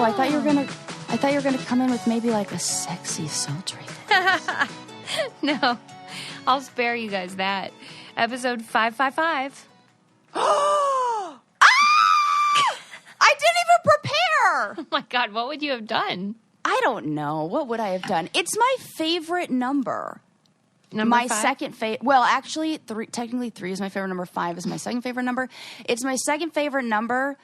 Oh, I thought you were gonna come in with maybe like a sexy sultry thing. No, I'll spare you guys that. Episode 555. I didn't even prepare. Oh my God, what would you have done? I don't know. What would I have done? It's my favorite number. Number 5? Second favorite. Well, actually, technically 3 is my favorite number. 5 is my second favorite number. It's my second favorite number.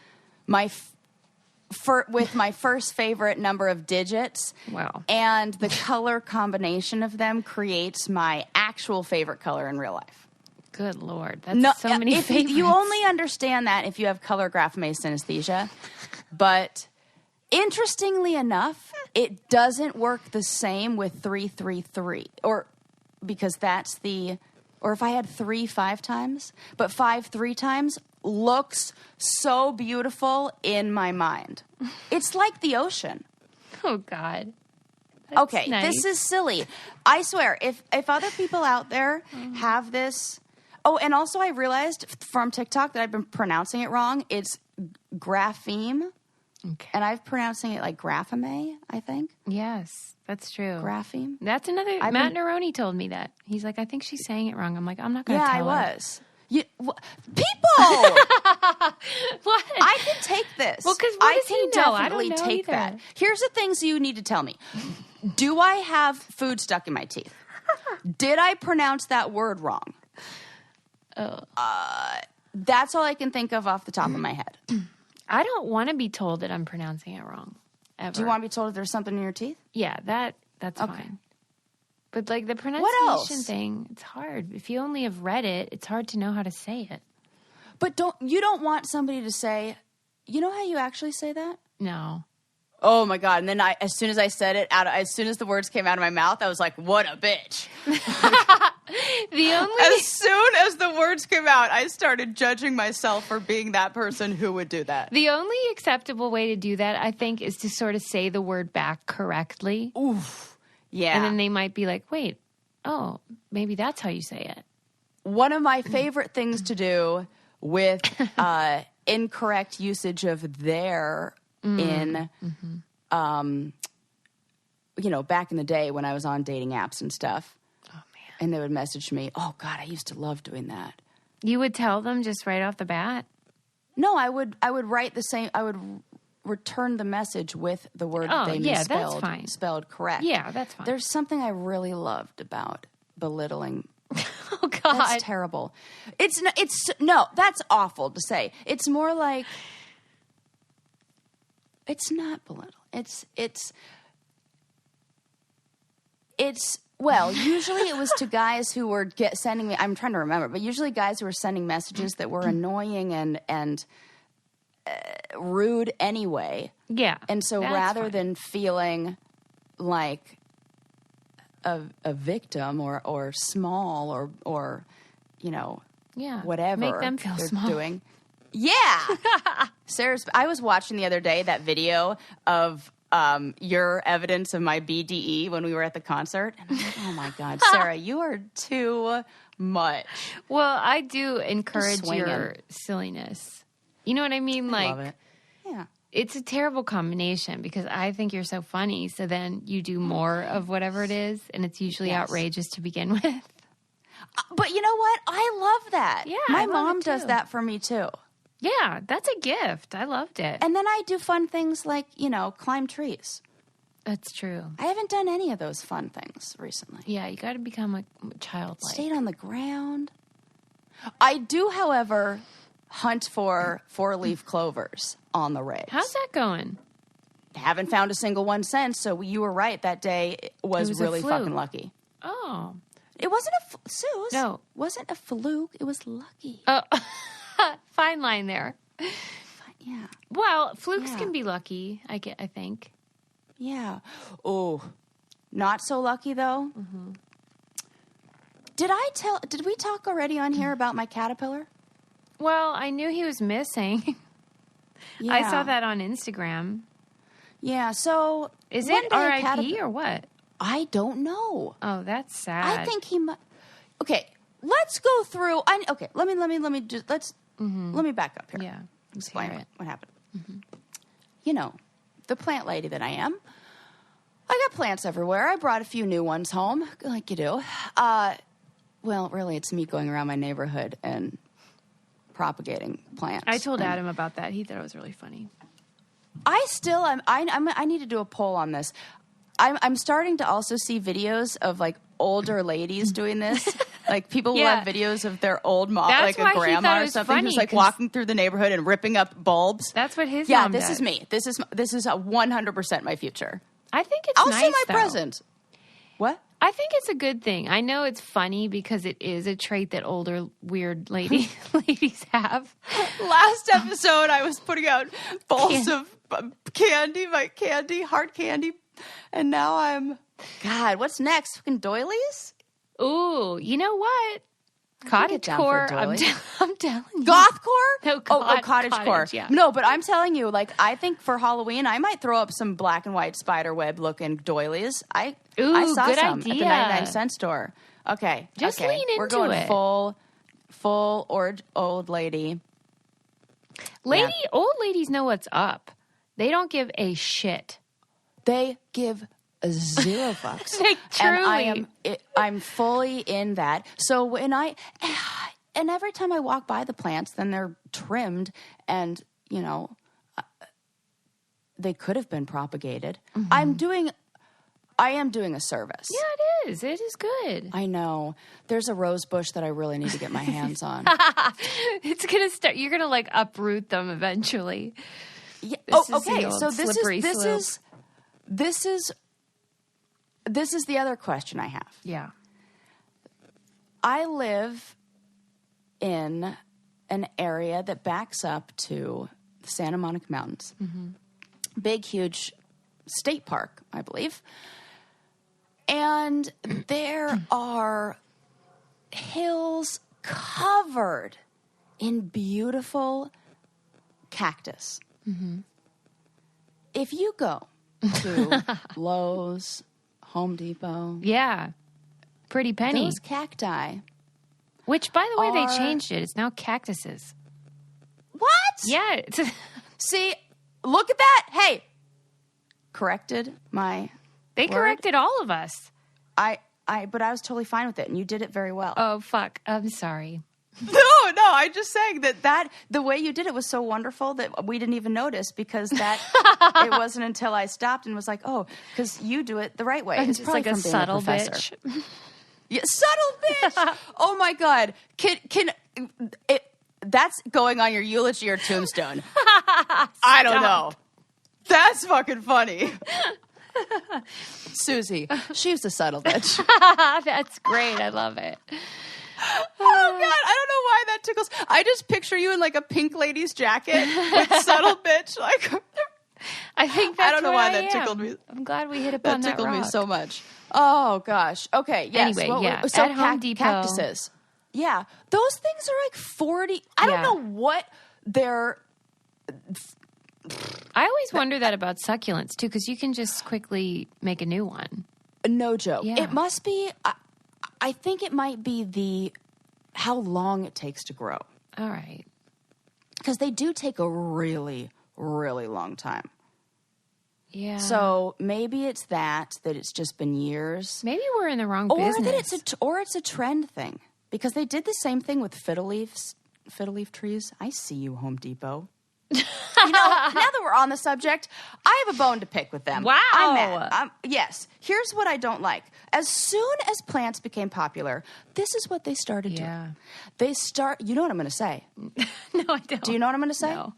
With my first favorite number of digits. Wow. And the color combination of them creates my actual favorite color in real life. Good Lord. That's so many favorites. You only understand that if you have color graph-maze synesthesia. But interestingly enough, it doesn't work the same with 333. Because or if I had 3 5 times, but 5 3 times looks so beautiful in my mind. It's like the ocean. Oh, God. That's okay, nice. This is silly. I swear, if other people out there have this... Oh, and also I realized from TikTok that I've been pronouncing it wrong. It's grapheme. Okay. And I'm pronouncing it like grapheme, I think. Yes, that's true. Grapheme. That's another... Matt Neroni told me that. He's like, I think she's saying it wrong. I'm like, I'm not going to tell her. Yeah, I was. People! What? I can take this. Well, because I can definitely take either. that. Here's the things you need to tell me. Do I have food stuck in my teeth? Did I pronounce that word wrong? That's all I can think of off the top of my head. I don't want to be told that I'm pronouncing it wrong. Ever. Do you want to be told if there's something in your teeth? Yeah, that's Okay. fine. But like the What pronunciation else? thing, it's hard. If you only have read it, it's hard to know how to say it. But you don't want somebody to say, you know how you actually say that? No. Oh my God. And then as soon as I said it, as soon as the words came out of my mouth, I was like, what a bitch. As soon as the words came out, I started judging myself for being that person who would do that. The only acceptable way to do that, I think, is to sort of say the word back correctly. Oof. Yeah. And then they might be like, wait, oh, maybe that's how you say it. One of my favorite things to do with incorrect usage of their in, back in the day when I was on dating apps and stuff. Oh, man. And they would message me, oh, God, I used to love doing that. You would tell them just right off the bat? No, I would write the same. I would return the message with the word that they misspelled. That's fine. Spelled correct. Yeah, that's fine. There's something I really loved about belittling. Oh, God. That's terrible. No, that's awful to say. It's more like, it's not belittle. Well, usually it was to guys who were sending me, I'm trying to remember, but usually guys who were sending messages that were annoying and rude anyway. Yeah. And so rather than feeling like a victim or small or whatever make them feel they're small. doing. Yeah. I was watching the other day that video of your evidence of my BDE when we were at the concert. And I'm like, oh my God, Sarah, you are too much. Well, I do encourage your silliness. You know what I mean? I love it. Yeah. It's a terrible combination because I think you're so funny. So then you do more of whatever it is. And it's usually outrageous to begin with. But you know what? I love that. Yeah, my I love mom it does too. that for me too. Yeah, that's a gift. I loved it. And then I do fun things like, climb trees. That's true. I haven't done any of those fun things recently. Yeah, you got to become a childlike. Stayed on the ground. I do, however, hunt for 4-leaf clovers on the raves. How's that going? Haven't found a single one since, so you were right. That day was a really fluke. fucking lucky. Oh. It wasn't Suze. No. Wasn't a fluke. It was lucky. Oh. Fine line there. Yeah. Well, flukes can be lucky, I think. Yeah. Oh, not so lucky though. Mm-hmm. Did we talk already on here about my caterpillar? Well, I knew he was missing. Yeah. I saw that on Instagram. Yeah, so... Is it RIP or what? I don't know. Oh, that's sad. I think he might... Okay, let's go through... let me just... Let me back up here. Yeah. Explain what happened. Mm-hmm. the plant lady that I am, I got plants everywhere. I brought a few new ones home, like you do. Well, really, it's me going around my neighborhood and propagating plants. I told Adam about that. He thought it was really funny. I need to do a poll on this. I'm starting to also see videos of like older ladies doing this. Like people will have videos of their old mom, That's like a grandma or something, funny, who's like walking through the neighborhood and ripping up bulbs. That's what his mom does. This is me. This is 100% my future. I think it's I'll nice, see my though. present. What? I think it's a good thing. I know it's funny because it is a trait that older weird ladies have. Last episode, I was putting out bowls of candy, hard candy, and now God, what's next? Fucking doilies? Ooh, you know what? Cottagecore. I'm telling you. Gothcore? No, cottagecore. Yeah. No, but I'm telling you, like, I think for Halloween, I might throw up some black and white spider web looking doilies. I saw good some idea. at the 99-cent store. Okay. Just lean into We're going it. full old lady. Old ladies know what's up. They don't give a shit. They give zero fucks. Like, truly. And I'm fully in that. So when and every time I walk by the plants, then they're trimmed and, they could have been propagated. Mm-hmm. I am doing a service. Yeah, it is. It is good. I know. There's a rose bush that I really need to get my hands on. It's going to start. You're going to like uproot them eventually. Yeah. Okay. So this is the other question I have. Yeah. I live in an area that backs up to the Santa Monica Mountains. Mm-hmm. Big, huge state park, I believe. And there are hills covered in beautiful cactus. Mm-hmm. If you go to Lowe's, Home Depot. Yeah. Pretty penny. Those cacti. Which, by the way, they changed it. It's now cactuses. What? Yeah. See, look at that. Hey, corrected my They word. corrected all of us. But I was totally fine with it, and you did it very well. Oh, fuck. I'm sorry. No, I'm just saying that the way you did it was so wonderful that we didn't even notice because it wasn't until I stopped and was like, oh, because you do it the right way. I'm It's just probably like a from being subtle professor. bitch. Yeah, subtle bitch. Oh my God. That's going on your eulogy or tombstone. I don't know. That's fucking funny. Susie, she's a subtle bitch. That's great. I love it. Oh God, I don't know why that tickles. I just picture you in like a pink lady's jacket with subtle bitch. Like, I think that's I don't know what why I that am. tickled me. I'm glad we hit upon That tickled me rock. so much. Oh gosh. Okay. Yes. Anyway, So at Home Depot. cactuses. Yeah, those things are like 40. I don't know what they're. I always wonder that about succulents too, because you can just quickly make a new one. No joke. Yeah. It must be. I think it might be how long it takes to grow. All right. Because they do take a really, really long time. Yeah. So maybe it's that it's just been years. Maybe we're in the wrong Or business. that it's a trend thing. Because they did the same thing with fiddle leaf trees. I see you, Home Depot. Now that we're on the subject, I have a bone to pick with them. Wow. I'm mad. Yes. Here's what I don't like. As soon as plants became popular, this is what they started doing. You know what I'm going to say? No, I don't. Do you know what I'm going to say? No.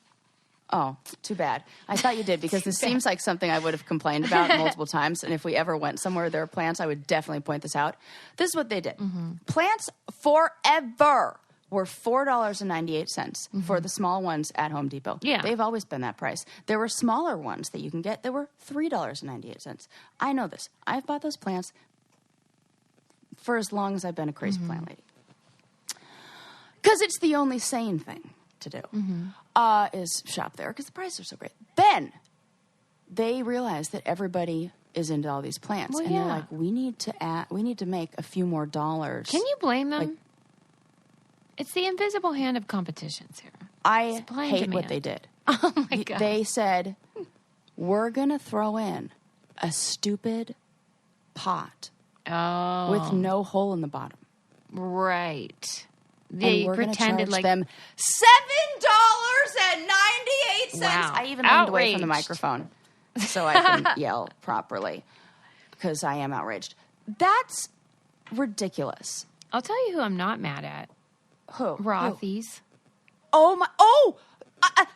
Oh, too bad. I thought you did because this seems like something I would have complained about multiple times. And if we ever went somewhere there are plants, I would definitely point this out. This is what they did. Mm-hmm. Plants forever were $4.98 for the small ones at Home Depot. Yeah. They've always been that price. There were smaller ones that you can get that were $3.98. I know this. I've bought those plants for as long as I've been a crazy plant lady. Because it's the only sane thing to do, is shop there because the prices are so great. Then they realize that everybody is into all these plants. Well, and they're like, we need to make a few more dollars. Can you blame them? Like, it's the invisible hand of competition, Sarah. I Supply and hate demand. what they did. Oh, my God. They said, we're going to throw in a stupid pot with no hole in the bottom. Right. And They we're going to pretended charge like them $7.98. Wow. I even leaned away from the Outraged. microphone so I can yell properly because I am outraged. That's ridiculous. I'll tell you who I'm not mad at. Who? Rothy's. Oh my! Oh,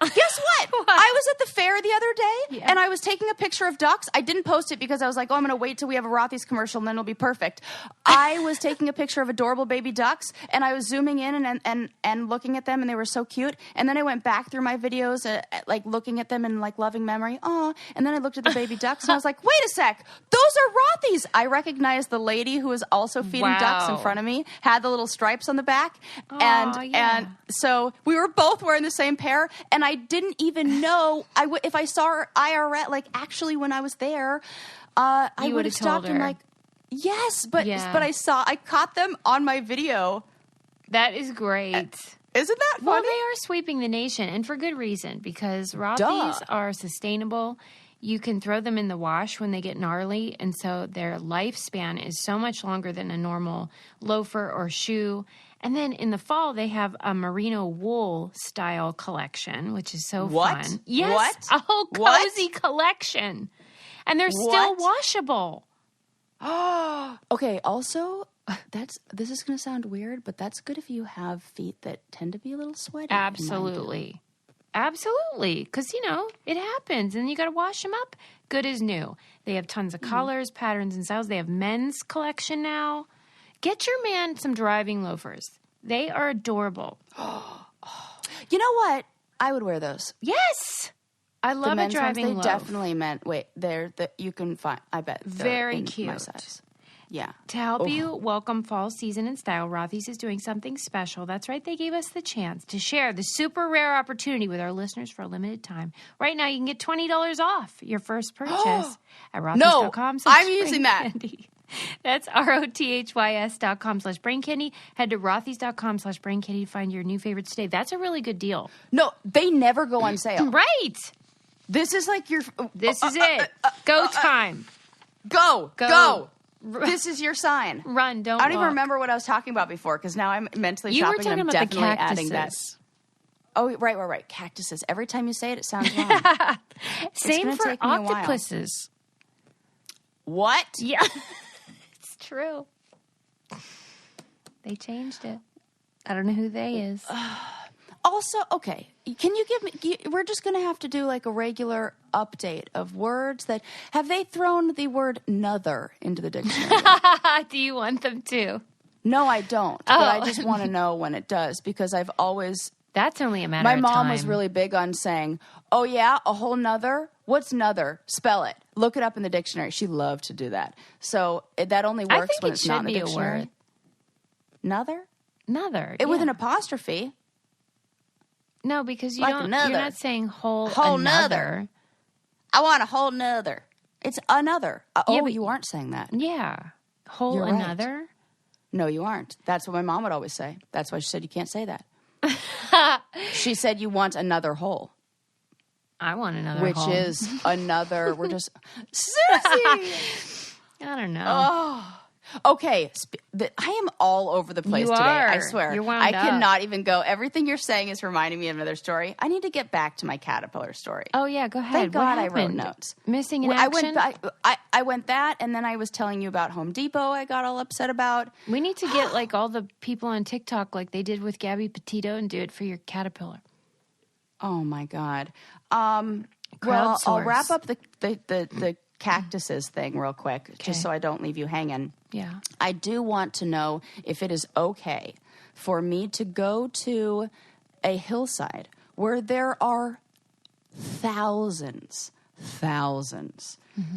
guess what? I was at the fair the other day, and I was taking a picture of ducks. I didn't post it because I was like, "Oh, I'm going to wait till we have a Rothy's commercial, and then it'll be perfect." I was taking a picture of adorable baby ducks, and I was zooming in and looking at them, and they were so cute. And then I went back through my videos, like looking at them in like loving memory. Oh, and then I looked at the baby ducks, and I was like, "Wait a sec, those are Rothy's." I recognized the lady who was also feeding ducks in front of me. Had the little stripes on the back, and so we were both wearing the same pair. And I didn't even know if I saw her IRL, like actually when I was there, I would have stopped and like, yes, but I caught them on my video. That is great. Isn't that funny? Well, they are sweeping the nation, and for good reason, because Rothy's are sustainable. You can throw them in the wash when they get gnarly, and so their lifespan is so much longer than a normal loafer or shoe. And then in the fall, they have a merino wool style collection, which is so fun. Yes, a whole cozy collection. And they're still washable. Oh, okay. Also, this is going to sound weird, but that's good if you have feet that tend to be a little sweaty. Absolutely. Absolutely. Because, it happens, and you got to wash them up. Good as new. They have tons of colors, patterns, and styles. They have men's collection now. Get your man some driving loafers. They are adorable. You know what? I would wear those. Yes. I love a driving loaf. They definitely meant, you can find, I bet. Very cute. My size. Yeah. To help you welcome fall season in style, Rothy's is doing something special. That's right. They gave us the chance to share the super rare opportunity with our listeners for a limited time. Right now, you can get $20 off your first purchase at Rothys.com. No, I'm using that. That's ROTHYS.com/braincandy. Head to Rothys.com/braincandy to find your new favorites today. That's a really good deal. No, they never go on sale. Right. This is like your... This is it. Go time. Go. This is your sign. Run, don't I don't even remember what I was talking about before because now I'm mentally shopping. You were talking and I'm about definitely the cactuses. adding that. Oh, right. Cactuses. Every time you say it, it sounds wrong. Same for octopuses. What? Yeah. It's true. They changed it. I don't know who they is. Also, okay, can you give me... We're just going to have to do like a regular update of words that... Have they thrown the word "nother" into the dictionary? Do you want them to? No, I don't. But I just want to know when it does because I've always... That's only a matter of time. My mom was really big on saying, "Oh yeah, a whole nother? What's nother? Spell it. Look it up in the dictionary." She loved to do that. So that only works when it's not in the dictionary. Nother? Nother. With an apostrophe. No, because you like don't. Another. You're not saying whole nother. I want a whole nother. It's another. You aren't saying that. Yeah, whole You're another. Right. No, you aren't. That's what my mom would always say. That's why she said you can't say that. She said you want another hole. I want another which hole. is another. We're just Susie. I don't know. Oh. Okay, I am all over the place today. I swear. You're wound I up. cannot even go. Everything you're saying is reminding me of another story. I need to get back to my caterpillar story. Oh yeah, go ahead. Thank God I wrote notes. Missing in action. I went that, and then I was telling you about Home Depot. I got all upset about. We need to get like all the people on TikTok, like they did with Gabby Petito, and do it for your caterpillar. Oh my God. Well, I'll wrap up the cactuses thing real quick, just so I don't leave you hanging. Yeah. I do want to know if it is okay for me to go to a hillside where there are thousands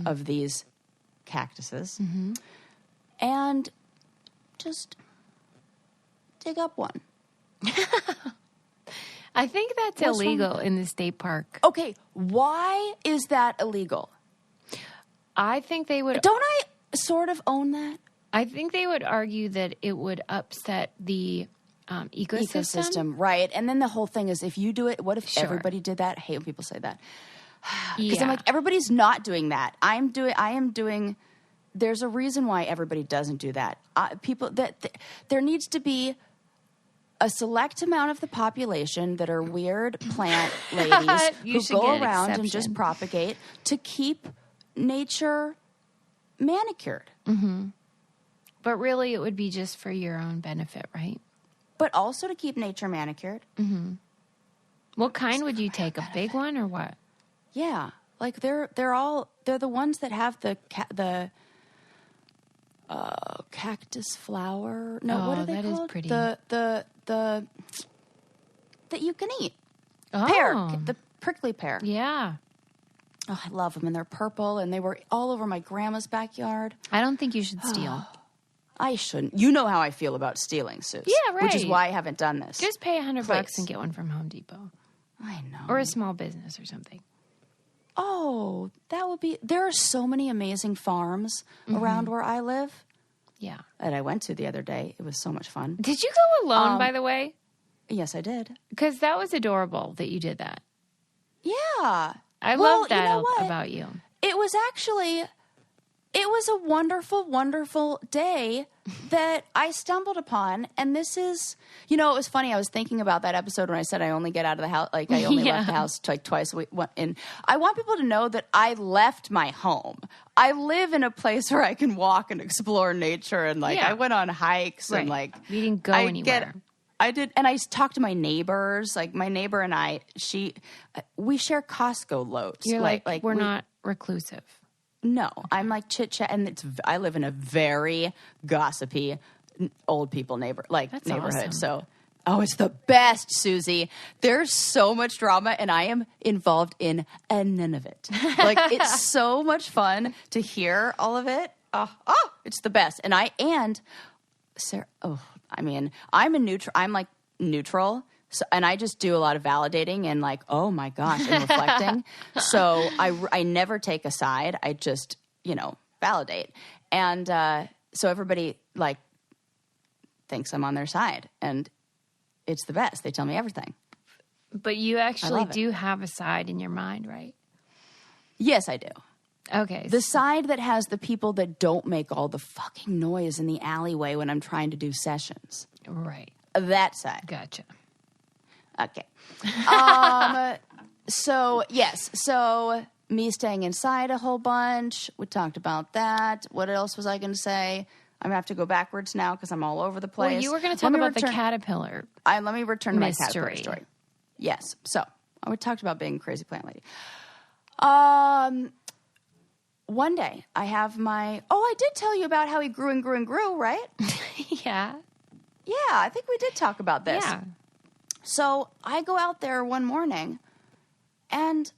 of these cactuses and just dig up one. I think that's illegal in the state park. Okay, why is that illegal? I think they would... Don't I sort of own that? I think they would argue that it would upset the ecosystem. Right. And then the whole thing is, if you do it, what if everybody did that? I hate when people say that. Because I'm like, everybody's not doing that. I am doing. There's a reason why everybody doesn't do that. There needs to be a select amount of the population that are weird plant ladies who go around and just propagate to keep nature manicured. Mm-hmm. But really, it would be just for your own benefit, right? But also to keep nature manicured. Mm-hmm. What kind would you take? A big one or what? Yeah, like they're the ones that have the cactus flower. No, what are they called? That is pretty. The that you can eat. Pear, the prickly pear. Yeah. Oh, I love them, and they're purple, and they were all over my grandma's backyard. I don't think you should steal. I shouldn't. You know how I feel about stealing, Suze. Yeah, right. Which is why I haven't done this. Just pay $100 and get one from Home Depot. I know. Or a small business or something. Oh, that would be... There are so many amazing farms around where I live. Yeah. That I went to the other day. It was so much fun. Did you go alone, by the way? Yes, I did. Because that was adorable that you did that. Yeah. I love that about you. It was actually... It was a wonderful, wonderful day that I stumbled upon. And this is, it was funny. I was thinking about that episode when I said I only get out of the house, like I only left the house like twice a week. And I want people to know that I left my home. I live in a place where I can walk and explore nature. And I went on hikes and you didn't go anywhere. I did. And I talked to my neighbors, like my neighbor and I, we share Costco loads. You're like we're not reclusive. No, I'm like chit chat, and I live in a very gossipy old people neighborhood. Awesome. So, it's the best, Susie. There's so much drama, and I am involved in none of it. It's so much fun to hear all of it. It's the best. Sarah. I'm a neutral. I'm like neutral. So, and I just do a lot of validating and oh my gosh, and reflecting. So I never take a side. I just, validate. And so everybody thinks I'm on their side, and it's the best. They tell me everything. But you actually do have a side in your mind, right? Yes, I do. Okay. The side that has the people that don't make all the fucking noise in the alleyway when I'm trying to do sessions. Right. That side. Gotcha. Okay. So, yes. So, me staying inside a whole bunch. We talked about that. What else was I going to say? I'm going to have to go backwards now because I'm all over the place. Well, you were going to talk about the caterpillar let me return to my caterpillar story. Yes. So, we talked about being a crazy plant lady. One day, I have I did tell you about how he grew and grew and grew, right? Yeah. Yeah, I think we did talk about this. Yeah. So I go out there one morning, and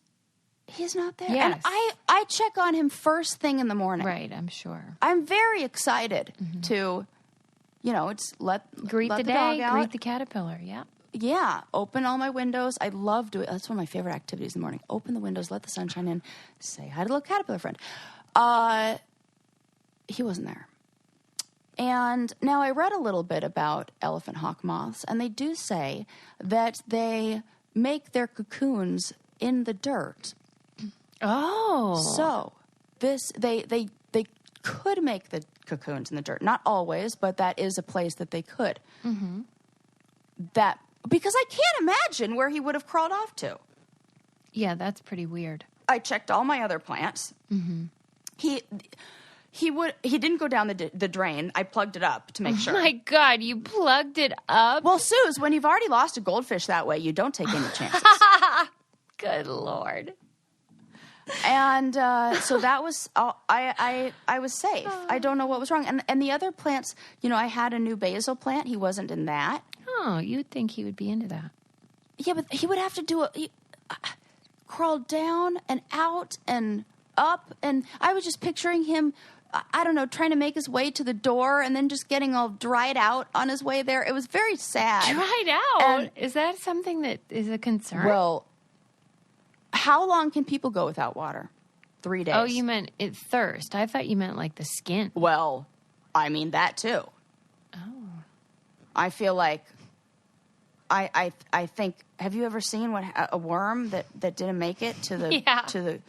he's not there. Yes. And I check on him first thing in the morning. Right, I'm sure. I'm very excited to, greet let the day, dog out. Greet the caterpillar, yeah. Yeah, open all my windows. I love doing. That's one of my favorite activities in the morning. Open the windows, let the sun shine in, say hi to the little caterpillar friend. He wasn't there. And now I read a little bit about elephant hawk moths, and they do say that they make their cocoons in the dirt. Oh. So they could make the cocoons in the dirt. Not always, but that is a place that they could. Mm-hmm. Because I can't imagine where he would have crawled off to. Yeah, that's pretty weird. I checked all my other plants. Mm-hmm. He didn't go down the drain. I plugged it up to make sure. Oh my God, you plugged it up? Well, Suze, when you've already lost a goldfish that way, you don't take any chances. Good Lord. And so that was I was safe. I don't know what was wrong. And the other plants, I had a new basil plant. He wasn't in that. Oh, you'd think he would be into that. Yeah, but he would have to crawl down and out and up. And I was just picturing him, I don't know, trying to make his way to the door and then just getting all dried out on his way there. It was very sad. Dried out? Is that something that is a concern? Well, how long can people go without water? 3 days. Oh, you meant thirst. I thought you meant like the skin. Well, I mean that too. Oh. I feel like I think, have you ever seen a worm that didn't make it to the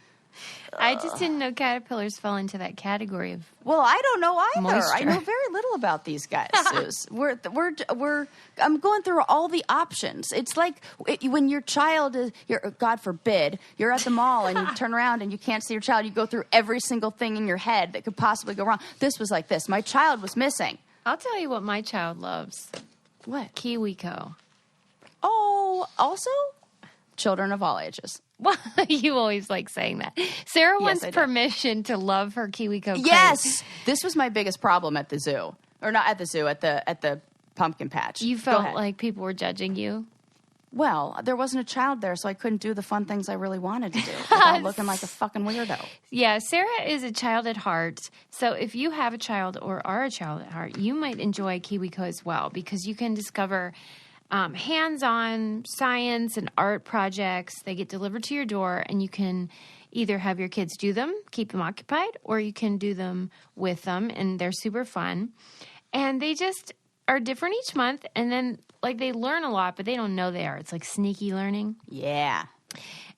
I just didn't know caterpillars fell into that category of Well, I don't know either. moisture. I know very little about these guys, Suze. I'm going through all the options. It's like when your child is, God forbid, you're at the mall and you turn around and you can't see your child. You go through every single thing in your head that could possibly go wrong. This was like this. My child was missing. I'll tell you what my child loves. What? KiwiCo. Oh, also children of all ages. Well, you always like saying that. Sarah wants I do. permission to love her KiwiCo crate. Yes, this was my biggest problem at the zoo, or not at the zoo, at the pumpkin patch. You felt like people were judging you? Well, there wasn't a child there, so I couldn't do the fun things I really wanted to do without looking like a fucking weirdo. Yeah, Sarah is a child at heart. So if you have a child or are a child at heart, you might enjoy KiwiCo as well, because you can discover hands-on science and art projects. They get delivered to your door, and you can either have your kids do them, keep them occupied, or you can do them with them, and they're super fun. And they just are different each month, and then like they learn a lot, but they don't know they are. It's like sneaky learning. Yeah.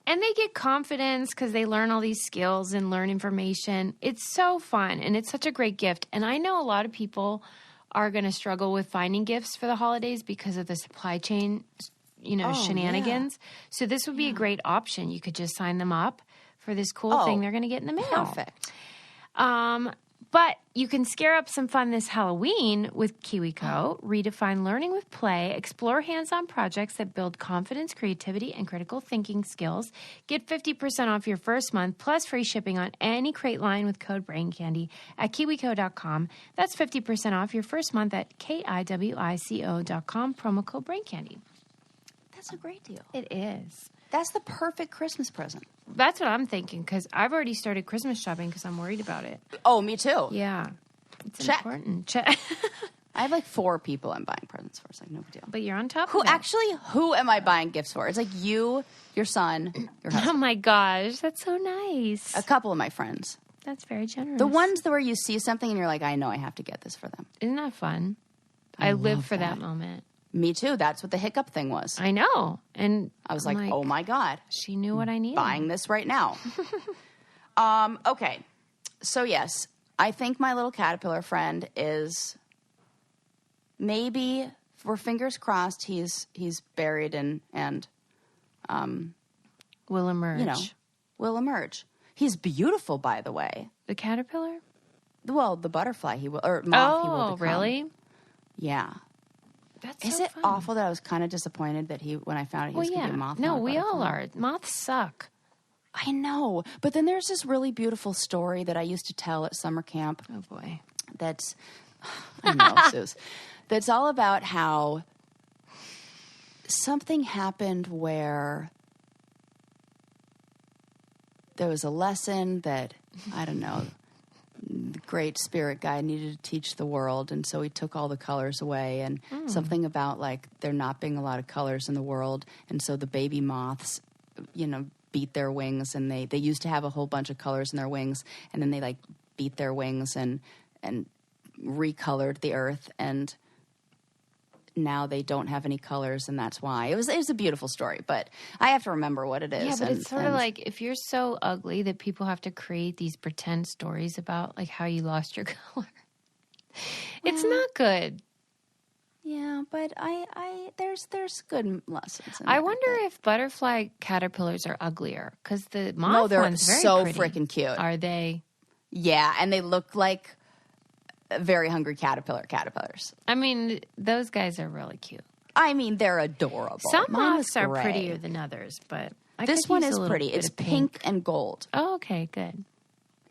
And they get confidence because they learn all these skills and learn information. It's so fun, and it's such a great gift. And I know a lot of people are going to struggle with finding gifts for the holidays because of the supply chain, shenanigans. Yeah. So this would be a great option. You could just sign them up for this cool thing they're going to get in the mail. Perfect. But you can scare up some fun this Halloween with KiwiCo. Redefine learning with play. Explore hands-on projects that build confidence, creativity, and critical thinking skills. Get 50% off your first month plus free shipping on any crate line with code BRAINCANDY at KiwiCo.com. That's 50% off your first month at KIWICO.com. Promo code BRAINCANDY. That's a great deal. It is. That's the perfect Christmas present. That's what I'm thinking, because I've already started Christmas shopping because I'm worried about it. Oh, me too. Yeah. It's Check. important. Check. I have like 4 people I'm buying presents for. It's like no big deal. But you're on top of it. Who am I buying gifts for? It's like you, your son, your husband. Oh my gosh, that's so nice. A couple of my friends. That's very generous. The ones where you see something and you're like, I know I have to get this for them. Isn't that fun? I live for that moment. Me too. That's what the hiccup thing was. I know. And I was like, oh my God. She knew what I needed. Buying this right now. Okay. So yes, I think my little caterpillar friend is maybe, we're fingers crossed, he's buried and will emerge. Will emerge. He's beautiful, by the way. The caterpillar? Well, the butterfly he will, or moth he will become. Really? Yeah. That's Is so it fun. awful that I was kind of disappointed that when I found out he was going to be a moth? No, not a we all butterfly? are. Moths suck. I know. But then there's this really beautiful story that I used to tell at summer camp. Oh, boy. That's, I know, Suze. That's all about how something happened where there was a lesson that, I don't know, the great spirit guy needed to teach the world, and so he took all the colors away, and something about, like, there not being a lot of colors in the world, and so the baby moths, beat their wings, and they used to have a whole bunch of colors in their wings, and then they, like, beat their wings and recolored the earth, and now they don't have any colors, and that's why. It was a beautiful story, but I have to remember what it is. Yeah, but it's sort of like if you're so ugly that people have to create these pretend stories about like how you lost your color. It's not good. Yeah, but there's good lessons. I wonder if butterfly caterpillars are uglier because the moth no, they're one's very so pretty. freaking cute. Are they? Yeah, and they look like very hungry caterpillars. I mean, those guys are really cute. I mean, they're adorable. Some Mine moths was are gray. prettier than others, but this one is pretty. It's pink and gold. Oh, okay, good.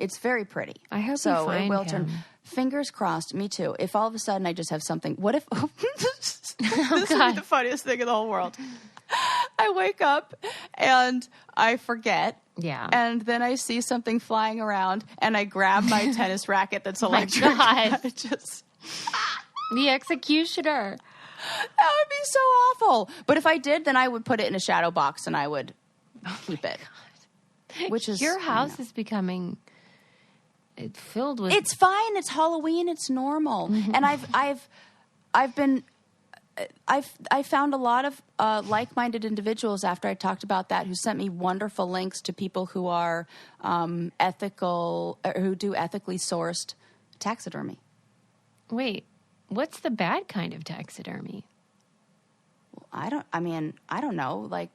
It's very pretty. I hope so you find it will him. turn. Fingers crossed. Me too. If all of a sudden I just have something. What if this would be the funniest thing in the whole world? I wake up and I forget. Yeah. And then I see something flying around, and I grab my tennis racket that's electric. God. Just the executioner. that would be so awful. But if I did, then I would put it in a shadow box and I would keep it. Which is your house is becoming filled with. It's fine. It's Halloween. It's normal. And I've been I found a lot of like-minded individuals after I talked about that who sent me wonderful links to people who are ethical, who do ethically sourced taxidermy. Wait, what's the bad kind of taxidermy? I don't know. Like,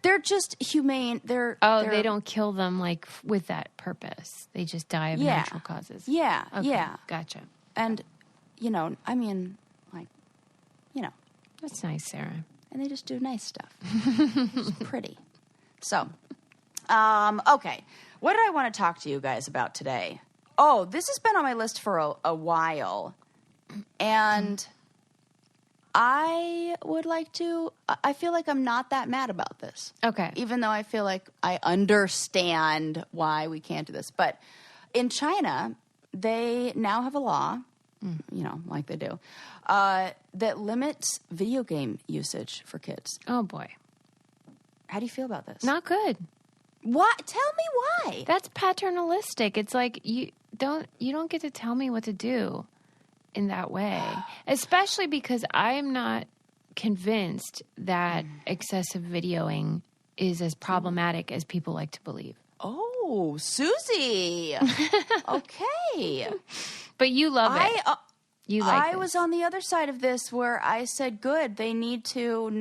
they're just humane. They're they don't kill them like with that purpose. They just die of natural causes. Yeah, okay, yeah. Gotcha. And, That's nice, Sarah. And they just do nice stuff. It's pretty. So, okay. What did I want to talk to you guys about today? Oh, this has been on my list for a while. And I would like to, I feel like I'm not that mad about this. Okay. Even though I feel like I understand why we can't do this. But in China, they now have a law, like they do, that limits video game usage for kids. Oh, boy. How do you feel about this? Not good. What? Tell me why. That's paternalistic. It's like you don't get to tell me what to do in that way. Especially because I am not convinced that excessive videoing is as problematic as people like to believe. Oh, Susie. Okay. But you love it. I was on the other side of this where I said, good, they need to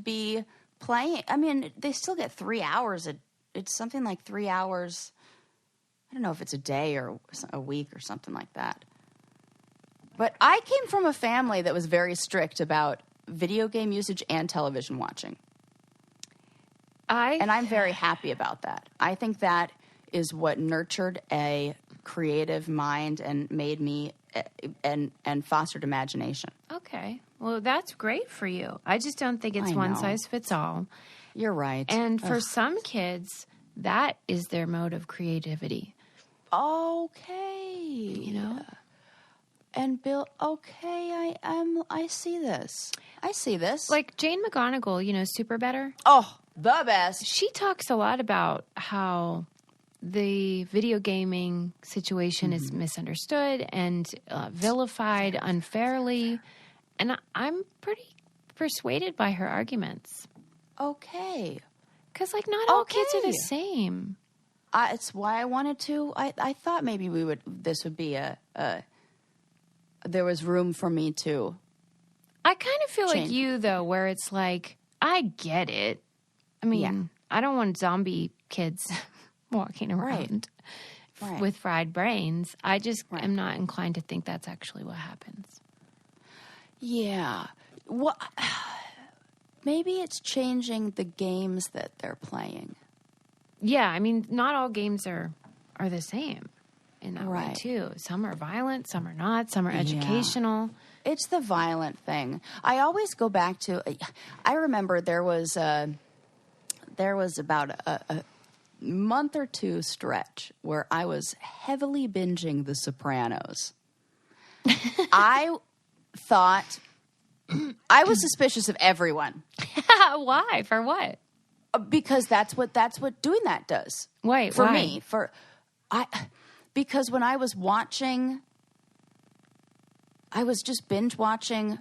be playing. I mean, they still get 3 hours. It's something like 3 hours. I don't know if it's a day or a week or something like that. But I came from a family that was very strict about video game usage and television watching. And I'm very happy about that. I think that is what nurtured a creative mind and made me and fostered imagination. Okay. Well, that's great for you. I just don't think it's one size fits all. You're right. And for some kids, that is their mode of creativity. Okay. And Bill, okay, I see this. Like Jane McGonigal, Super Better. Oh, the best. She talks a lot about how the video gaming situation is misunderstood and vilified unfairly. And I'm pretty persuaded by her arguments. Okay. Because, not all kids are the same. It's why I wanted to. I thought maybe this would be there was room for me to. I kind of feel change. like you, though, where it's like, I get it. I mean, I don't want zombie kids walking around with fried brains. I just am not inclined to think that's actually what happens. Yeah. Well, maybe it's changing the games that they're playing. Yeah, I mean, not all games are the same in that way, too. Some are violent, some are not, some are educational. It's the violent thing. I always go back to, I remember there was about a month or two stretch where I was heavily binging The Sopranos. I thought, I was suspicious of everyone. Why? For what? Because that's what doing that does. Wait, for why? me, because when I was watching, I was just binge watching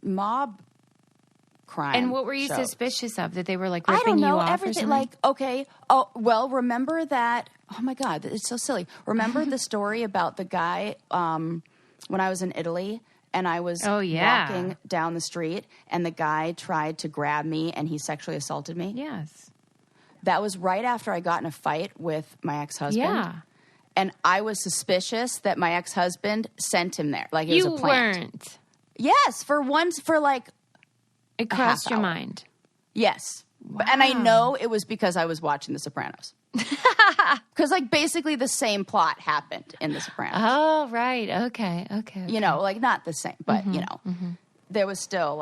mob crime. And what were you shows. Suspicious of? That they were like I ripping don't know, you off everything. or something? Like, okay, oh well, remember that? Oh my God, it's so silly. Remember the story about the guy when I was in Italy? And I was walking down the street, and the guy tried to grab me, and he sexually assaulted me. Yes. That was right after I got in a fight with my ex-husband. Yeah. And I was suspicious that my ex-husband sent him there. Like, it was a plant. You weren't. Yes, It crossed your mind. Yes. Wow. And I know it was because I was watching The Sopranos. Because, basically the same plot happened in The Sopranos. Oh, right. Okay. Not the same, but, there was still,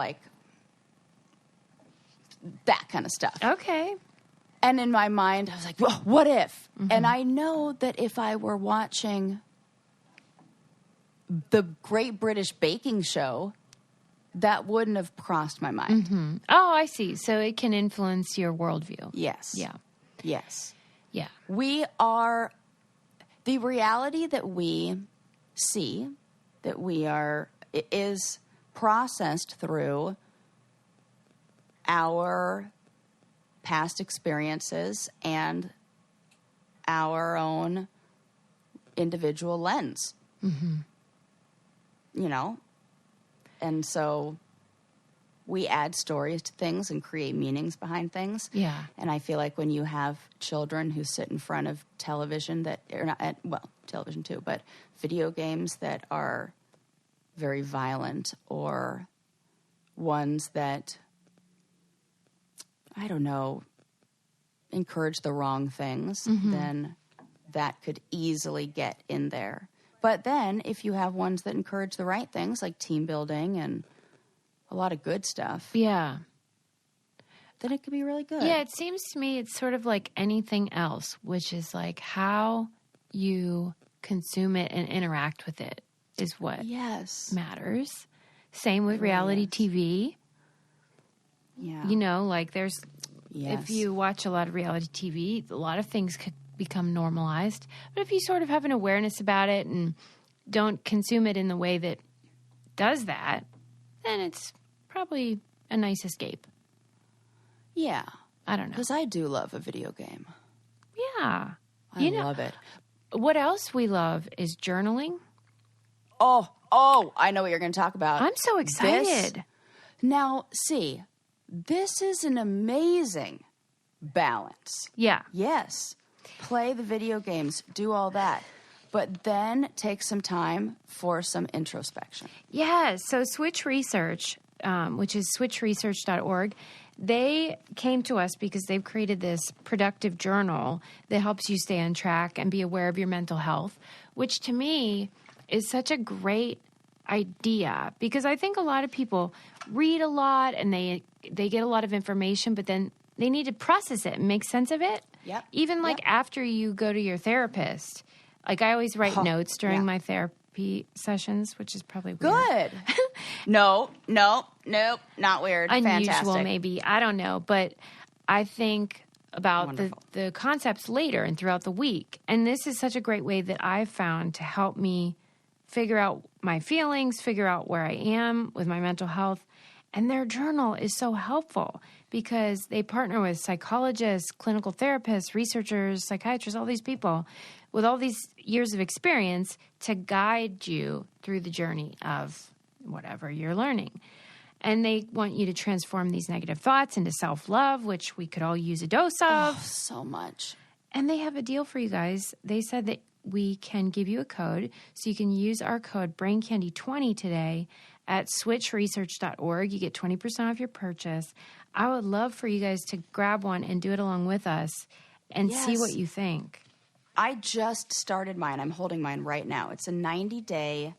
that kind of stuff. Okay. And in my mind, I was like, well, what if? Mm-hmm. And I know that if I were watching the Great British Baking Show, that wouldn't have crossed my mind. Mm-hmm. Oh, I see. So it can influence your worldview. Yes. Yeah. Yes. Yeah. We are, the reality that we see, that we are, is processed through our past experiences and our own individual lens. Mm-hmm. You know? And so we add stories to things and create meanings behind things. Yeah. And I feel like when you have children who sit in front of television that are not, well, television too, but video games that are very violent or ones that, I don't know, encourage the wrong things, then that could easily get in there. But then if you have ones that encourage the right things, like team building and a lot of good stuff, yeah, then it could be really good. Yeah, it seems to me it's sort of like anything else, which is like how you consume it and interact with it is what matters. Same with reality TV. Yeah. You know, like there's, if you watch a lot of reality TV, a lot of things could become normalized. But if you sort of have an awareness about it and don't consume it in the way that does that, then it's probably a nice escape. Yeah. I don't know. Because I do love a video game. Yeah. I love it. What else we love is journaling. Oh, I know what you're going to talk about. I'm so excited. Now, see, this is an amazing balance. Yeah. Yes. Play the video games, do all that. But then take some time for some introspection. Yeah. So Switch Research, which is switchresearch.org, they came to us because they've created this productive journal that helps you stay on track and be aware of your mental health, which to me is such a great idea because I think a lot of people read a lot and they get a lot of information, but then they need to process it and make sense of it. Yep. Even like after you go to your therapist. Like I always write notes during my therapy sessions, which is probably weird. Good. No, not weird. Unusual, Fantastic. maybe. I don't know. But I think about the concepts later and throughout the week. And this is such a great way that I've found to help me figure out my feelings, figure out where I am with my mental health. And their journal is so helpful because they partner with psychologists, clinical therapists, researchers, psychiatrists, all these people with all these years of experience to guide you through the journey of whatever you're learning. And they want you to transform these negative thoughts into self-love, which we could all use a dose of. Oh, so much. And they have a deal for you guys. They said that we can give you a code, so you can use our code BrainCandy20 today at switchresearch.org. You get 20% off your purchase. I would love for you guys to grab one and do it along with us and see what you think. I just started mine. I'm holding mine right now. It's a 90-day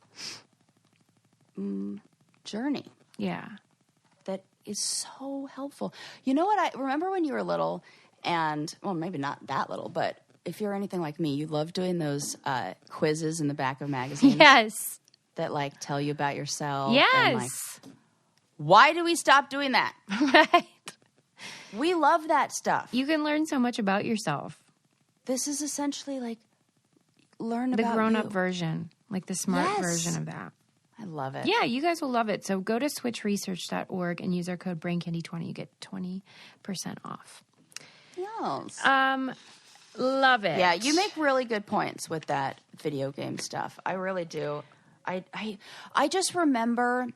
journey. Yeah. That is so helpful. You know what? I remember when you were little and, well, maybe not that little, but if you're anything like me, you love doing those quizzes in the back of magazines. Yes. That, like, tell you about yourself. Yes. And, like, why do we stop doing that? Right. We love that stuff. You can learn so much about yourself. This is essentially, like, learn the about grown-up you. version, like the smart version of that. I love it. Yeah, you guys will love it. So go to switchresearch.org and use our code BrainCandy20. You get 20% off. Yes. Love it. Yeah, you make really good points with that video game stuff. I really do. I just remember,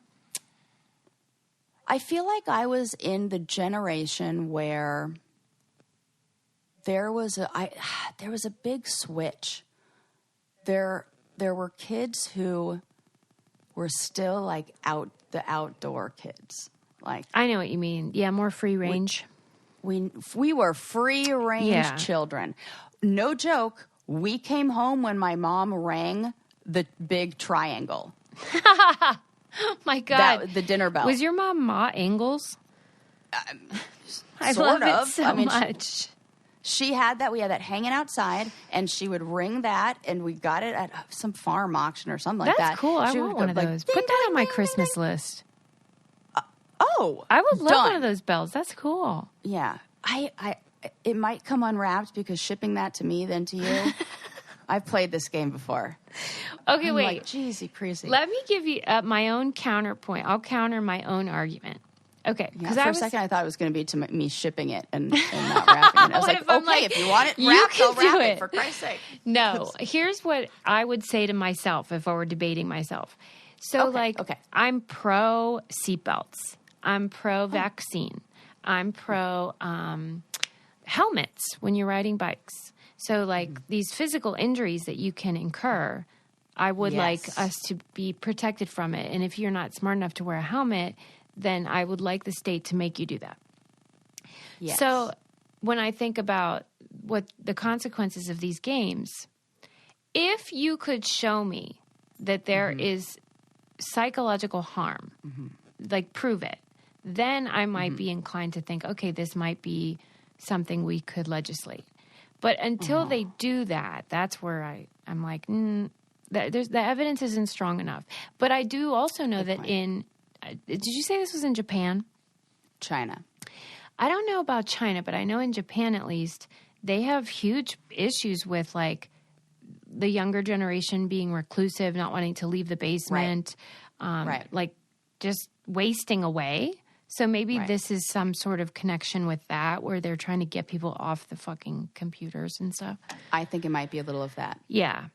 I feel like I was in the generation where there was a big switch. There were kids who were still like the outdoor kids. Like, I know what you mean. Yeah, more free range. We were free range children. No joke. We came home when my mom rang the big triangle. Oh my God. The dinner bell. Was your mom Ma Ingalls? I sort love of. it so much. She had that. We had that hanging outside, and she would ring that, and we got it at some farm auction or something like that. That's cool. I want one of those. Put that on my Christmas list. I would love one of those bells. That's cool. Yeah. It might come unwrapped because shipping that to me then to you. I've played this game before. Okay, I'm wait. like, geez, crazy. Let me give you my own counterpoint. I'll counter my own argument. Okay, because for a second I thought it was going to be to me shipping it and not wrapping it. I was like, okay, if you want it wrapped, I'll wrap it, for Christ's sake. No, here's what I would say to myself if I were debating myself. So, I'm pro seatbelts. I'm pro vaccine. I'm pro helmets when you're riding bikes. So, these physical injuries that you can incur, I would like us to be protected from it. And if you're not smart enough to wear a helmet, then I would like the state to make you do that. Yes. So when I think about what the consequences of these games, if you could show me that there is psychological harm, prove it, then I might be inclined to think, okay, this might be something we could legislate. But until they do that, that's where I'm like, the evidence isn't strong enough. But I do also know that did you say this was in Japan? China. I don't know about China, but I know in Japan at least, they have huge issues with the younger generation being reclusive, not wanting to leave the basement, just wasting away. So maybe this is some sort of connection with that where they're trying to get people off the fucking computers and stuff. I think it might be a little of that. Yeah.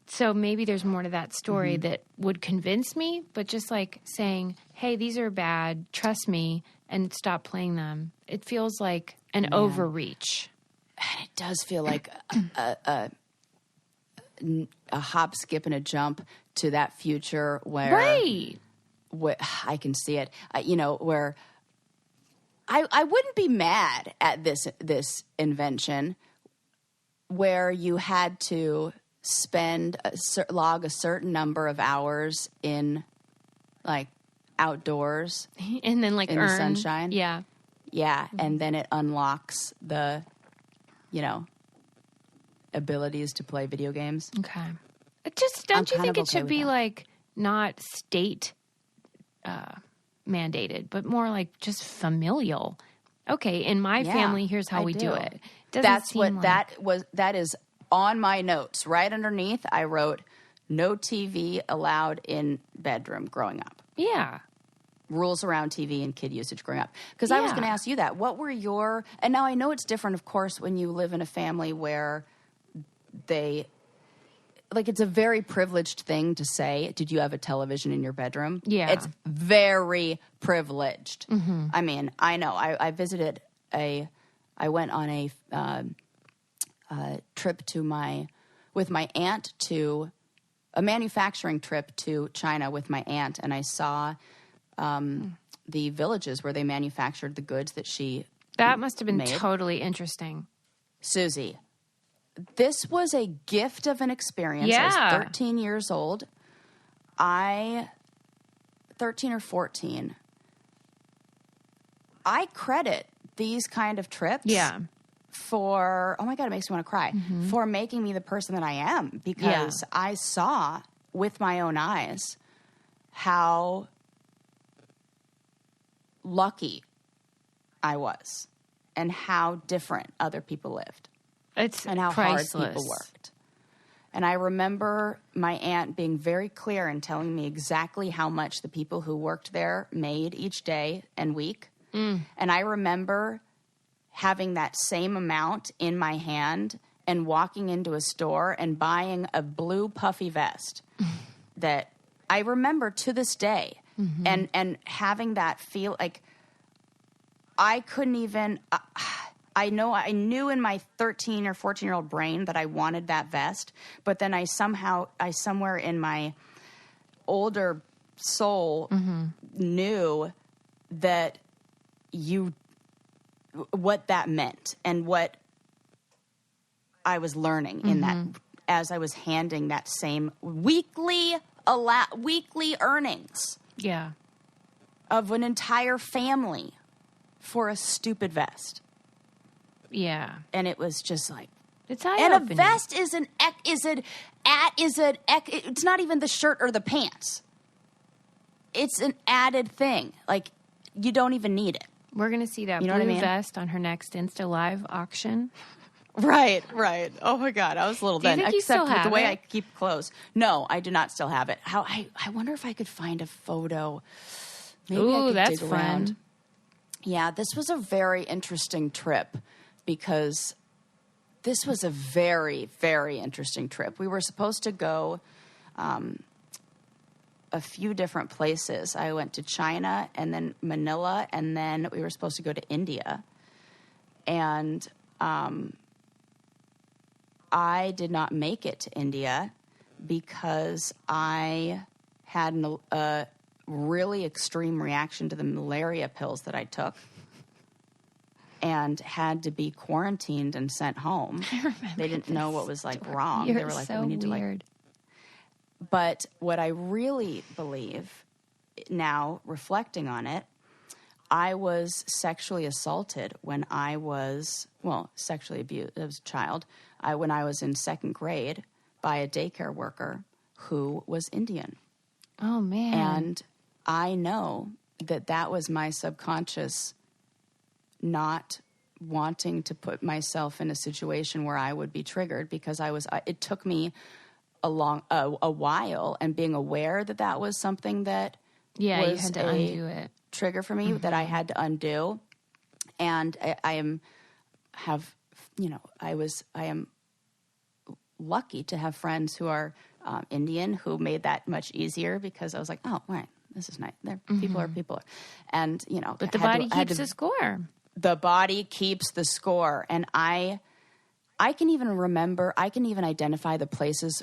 So maybe there's more to that story that would convince me, but just saying, hey, these are bad, trust me, and stop playing them. It feels like an overreach. And it does feel like a hop, skip, and a jump to that future where I can see it, where I wouldn't be mad at this invention where you had to log a certain number of hours in outdoors and then in the sunshine. Yeah. And then it unlocks the abilities to play video games. Okay. Don't you think it should be not state mandated, but more just familial? Okay, in my family, here's how we do it. That is on my notes. Right underneath, I wrote, no TV allowed in bedroom growing up. Yeah. Rules around TV and kid usage growing up. Because I was going to ask you that. What were and now I know it's different, of course, when you live in a family where it's a very privileged thing to say, did you have a television in your bedroom? Yeah. It's very privileged. Mm-hmm. I mean, I know. I visited I went on a trip with my aunt to a manufacturing trip to China with my aunt, and I saw the villages where they manufactured the goods that she That must have been made. Totally interesting. Susie, this was a gift of an experience. Yeah. I was 13 years old. 13 or 14. I credit these kind of trips for, oh my God, it makes me want to cry, for making me the person that I am, because I saw with my own eyes how lucky I was and how different other people lived. And how priceless. hard people worked. And I remember my aunt being very clear and telling me exactly how much the people who worked there made each day and week. And I remember having that same amount in my hand and walking into a store and buying a blue puffy vest that I remember to this day. And having that feel like I couldn't even... I knew in my 13 or 14-year-old brain that I wanted that vest, but then I somewhere in my older soul knew that what that meant and what I was learning in that as I was handing that same weekly earnings of an entire family for a stupid vest. Yeah. And it was just it's eye-opening. And a vest it's not even the shirt or the pants. It's an added thing. You don't even need it. We're going to see that blue vest on her next Insta Live auction. Right. Oh my God, I was little Do you then. think you Except still with the have way it? I keep clothes. No, I do not still have it. I wonder if I could find a photo. Maybe I Ooh, could that's dig around. fun. Yeah, this was a very interesting trip because this was a very, very interesting trip. We were supposed to go a few different places. I went to China and then Manila, and then we were supposed to go to India. And I did not make it to India because I had a really extreme reaction to the malaria pills that I took and had to be quarantined and sent home. They didn't know what was wrong. You're they were like, so we need weird. to But what I really believe now, reflecting on it, I was sexually assaulted when I was, sexually abused as a child, when I was in second grade by a daycare worker who was Indian. Oh, man. And I know that was my subconscious not wanting to put myself in a situation where I would be triggered because it took me a while and being aware that was something that was you had to undo it. Trigger for me that I had to undo. And I am lucky to have friends who are Indian who made that much easier because I was like, oh, right, this is nice. People are people. And, but the body keeps the score. The body keeps the score. And I can even identify the places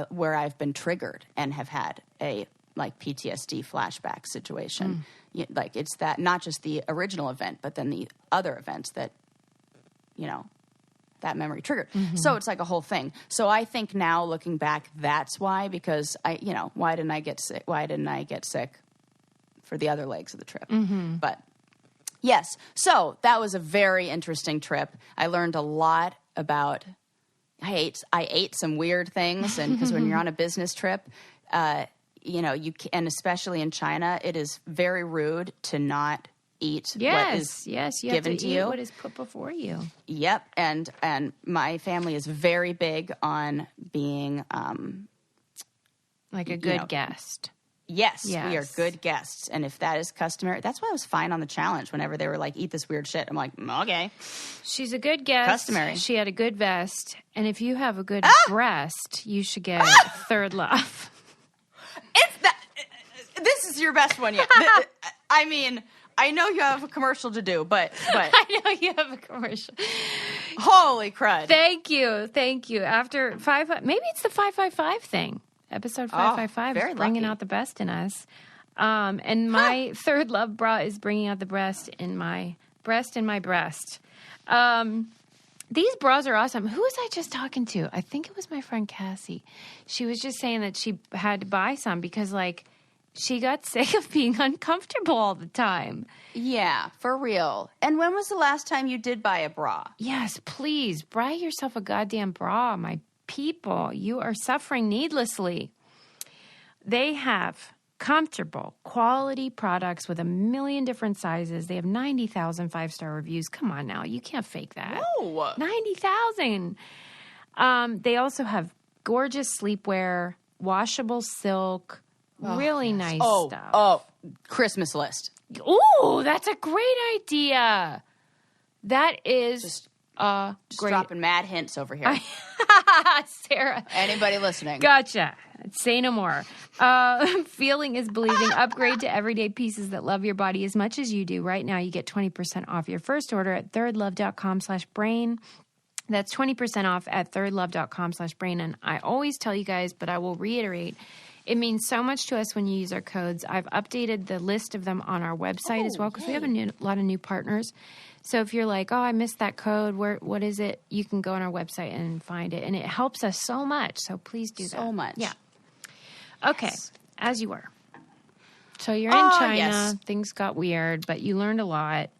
where I've been triggered and have had a PTSD flashback situation. It's that, not just the original event, but then the other events that, that memory triggered. So it's like a whole thing. So I think now looking back, that's why, because why didn't I get sick? Why didn't I get sick for the other legs of the trip? But yes, so that was a very interesting trip. I learned a lot about, I ate some weird things. And because when you're on a business trip, and especially in China, it is very rude to not eat what is you given have to to eat you. What is put before you. Yep, and my family is very big on being like a good guest. Yes, we are good guests, and if that is customary, that's why I was fine on the challenge. Whenever they were like, "Eat this weird shit," I'm like, "Okay." She's a good guest. Customary. She had a good vest, and if you have a good breast, you should get Third Love. This is your best one yet. I mean, I know you have a commercial to do, but I know you have a commercial. Holy crud! Thank you. After maybe it's the 555 thing. Episode 555 is bringing out the best in us. And my Third Love bra is bringing out the breast in my breast. These bras are awesome. Who was I just talking to? I think it was my friend Cassie. She was just saying that she had to buy some because, she got sick of being uncomfortable all the time. Yeah, for real. And when was the last time you did buy a bra? Yes, please. Buy yourself a goddamn bra, my people. You are suffering needlessly. They have comfortable, quality products with 1 million different sizes. They have 90,000 5-star reviews. Come on now. You can't fake that. No. 90,000. They also have gorgeous sleepwear, washable silk, really nice stuff. Oh, Christmas list. Ooh, that's a great idea. That is Just great. dropping mad hints over here. Sarah. Anybody listening? Gotcha. Say no more. Feeling is believing. Upgrade to everyday pieces that love your body as much as you do. Right now, you get 20% off your first order at thirdlove.com/brain. That's 20% off at thirdlove.com/brain. And I always tell you guys, but I will reiterate, it means so much to us when you use our codes. I've updated the list of them on our website as well because we have a lot of new partners. So if you're like, I missed that code, what is it? You can go on our website and find it. And it helps us so much. So please do that. So much. Yeah. Okay. Yes. As you were. So you're in China. Yes. Things got weird, but you learned a lot.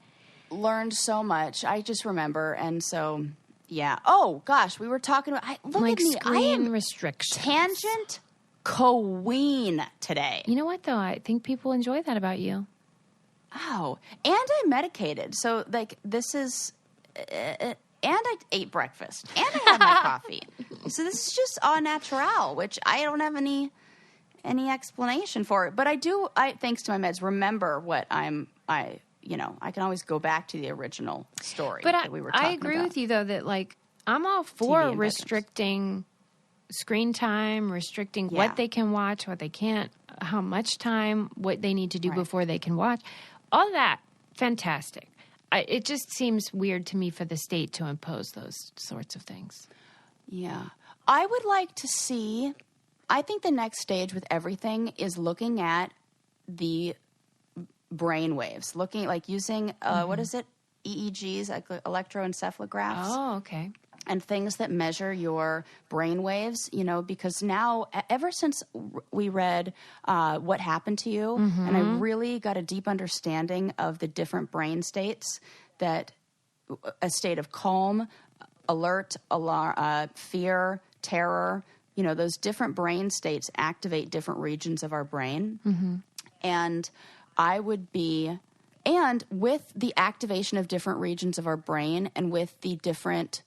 Learned so much. I just remember. And so, yeah. Oh, gosh. We were talking about... Look at me. Screen I am restrictions. Tangent queen today. You know what, though? I think people enjoy that about you. Oh, and I'm medicated. So, this is... and I ate breakfast, and I had my coffee. So this is just au naturel, which I don't have any explanation for it. But I do, thanks to my meds, remember what I can always go back to the original story that we were talking about. I agree with you, though, that, like, I'm all for restricting screen time, restricting what they can watch, what they can't, how much time, what they need to do before they can watch. All that, fantastic. It just seems weird to me for the state to impose those sorts of things. Yeah. I would like to see, I think the next stage with everything is looking at the brain waves, using, what is it? EEGs, like electroencephalographs. Oh, okay. And things that measure your brain waves, because now, ever since we read What Happened to You, and I really got a deep understanding of the different brain states, that a state of calm, alert, alarm, fear, terror, those different brain states activate different regions of our brain. And and with the activation of different regions of our brain and with the different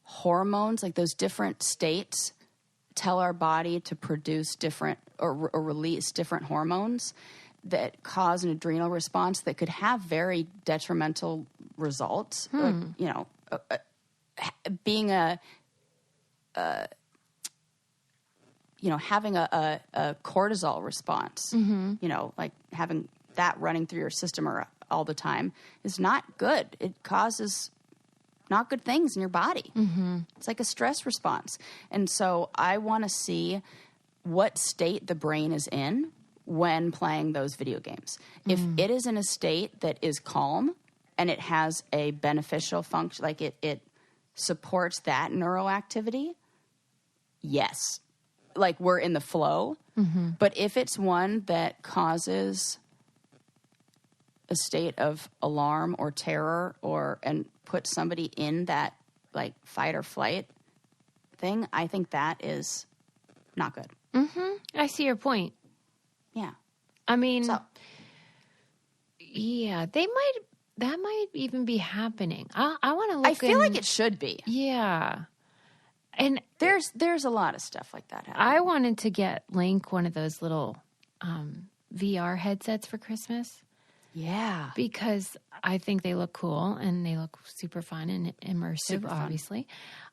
hormones, like those different states tell our body to produce different or release different hormones that cause an adrenal response that could have very detrimental results. Being having a cortisol response, like having that running through your system all the time is not good. It causes not good things in your body. It's like a stress response. And so I want to see what state the brain is in when playing those video games. If it is in a state that is calm and it has a beneficial function, like it supports that neuroactivity, yes. Like we're in the flow. But if it's one that causes a state of alarm or terror and put somebody in that like fight or flight thing, I think that is not good. I see your point. Yeah. I mean, yeah, that might even be happening. I want to look. I feel like it should be. Yeah. And there's a lot of stuff like that happening. I wanted to get Link one of those little VR headsets for Christmas. Yeah. Because I think they look cool and they look super fun and immersive, obviously.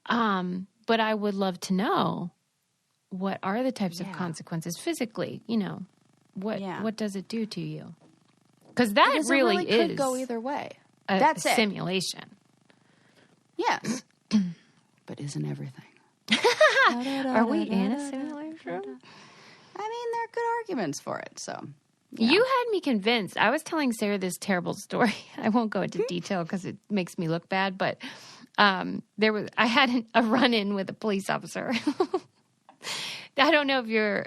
But I would love to know what are the types of consequences physically, what does it do to you? Because that really could go either way. That's a simulation. Yes. But isn't everything? Are we in a simulation? I mean, there are good arguments for it, so... Yeah. You had me convinced. I was telling Sarah this terrible story. I won't go into detail because it makes me look bad, but I had a run-in with a police officer. I don't know if you're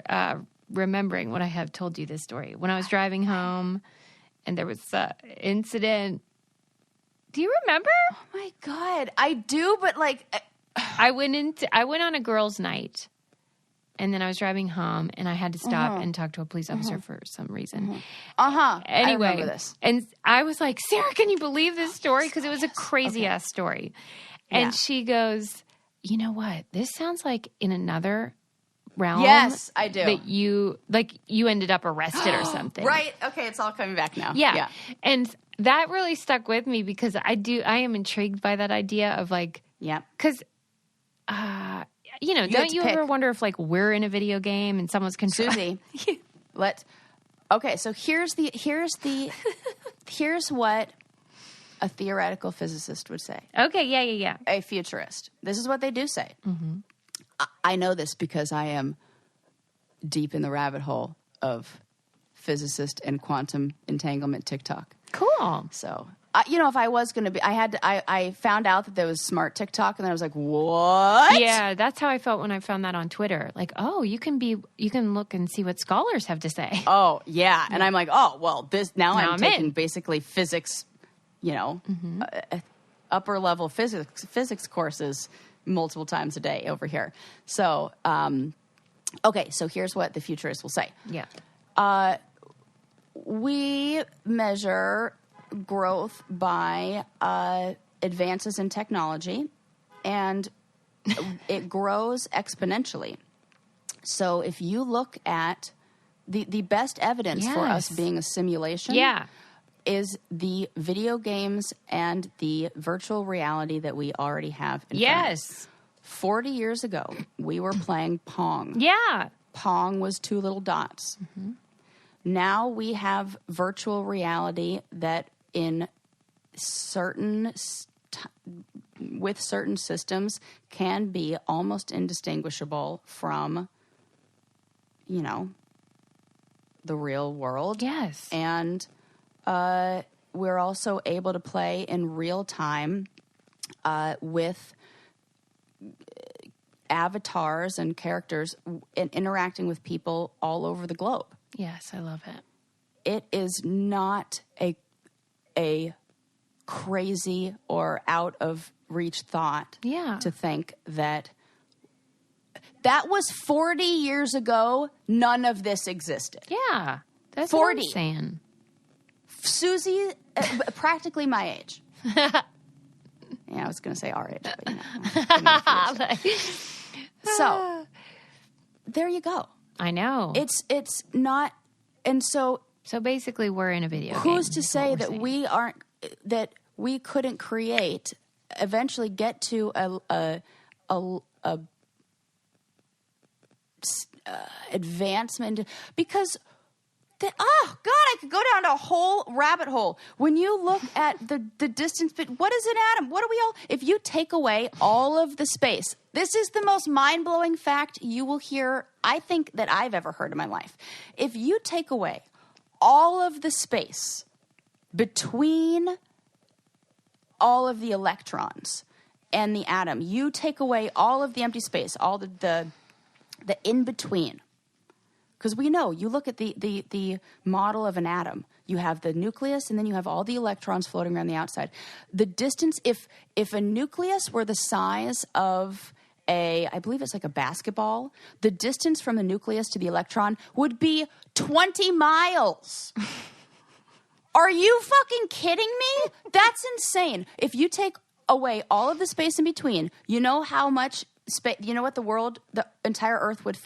remembering what I have told you this story. When I was driving home and there was an incident. Do you remember? Oh my God. I do, but like... I went on a girls' night. And then I was driving home, and I had to stop and talk to a police officer for some reason. Anyway, I remember this. And I was like, Sarah, can you believe this story? Because it was a crazy-ass story. And she goes, you know what? This sounds like in another realm. Yes, I do. That you ended up arrested or something. Right. Okay, it's all coming back now. Yeah. And that really stuck with me because I am intrigued by that idea of like, because... don't you ever wonder if like we're in a video game and someone's controlling? Susie, okay, so here's what a theoretical physicist would say. Okay, yeah. A futurist. This is what they do say. I know this because I am deep in the rabbit hole of physicist and quantum entanglement TikTok. Cool. So... if I was going to be, I found out that there was smart TikTok, and then I was like, what? Yeah, that's how I felt when I found that on Twitter. Like, oh, you can look and see what scholars have to say. Oh, yeah. And I'm like, oh, well, now I'm taking basically physics, upper level physics courses multiple times a day over here. So, okay, so here's what the futurists will say. Yeah. We measure growth by advances in technology, and it grows exponentially. So if you look at the best evidence for us being a simulation is the video games and the virtual reality that we already have in front of us. 40 years ago, we were playing Pong. Yeah. Pong was 2 little dots. Mm-hmm. Now we have virtual reality that with certain systems can be almost indistinguishable from, the real world. Yes. And we're also able to play in real time with avatars and characters and interacting with people all over the globe. Yes, I love it. It is not a crazy or out of reach thought to think that was 40 years ago. None of this existed. Yeah, that's 40. what I'm saying. Susie, practically my age. Yeah, I was going to say our age, but So, there you go. I know. It's not, and so basically we're in a video game. Who's to say that we aren't, that we couldn't eventually get to a advancement, because I could go down a whole rabbit hole. When you look at the distance, what is an atom? What do we all, if you take away all of the space, this is the most mind-blowing fact you will hear, I think, that I've ever heard in my life. If you take away all of the space between all of the electrons and the atom, you take away all of the empty space, all the in-between. Because we know, you look at the model of an atom, you have the nucleus and then you have all the electrons floating around the outside. The distance, if a nucleus were the size of I believe it's like a basketball, the distance from the nucleus to the electron would be 20 miles. Are you fucking kidding me? That's insane. If you take away all of the space in between, you know how much space, you know what the entire Earth would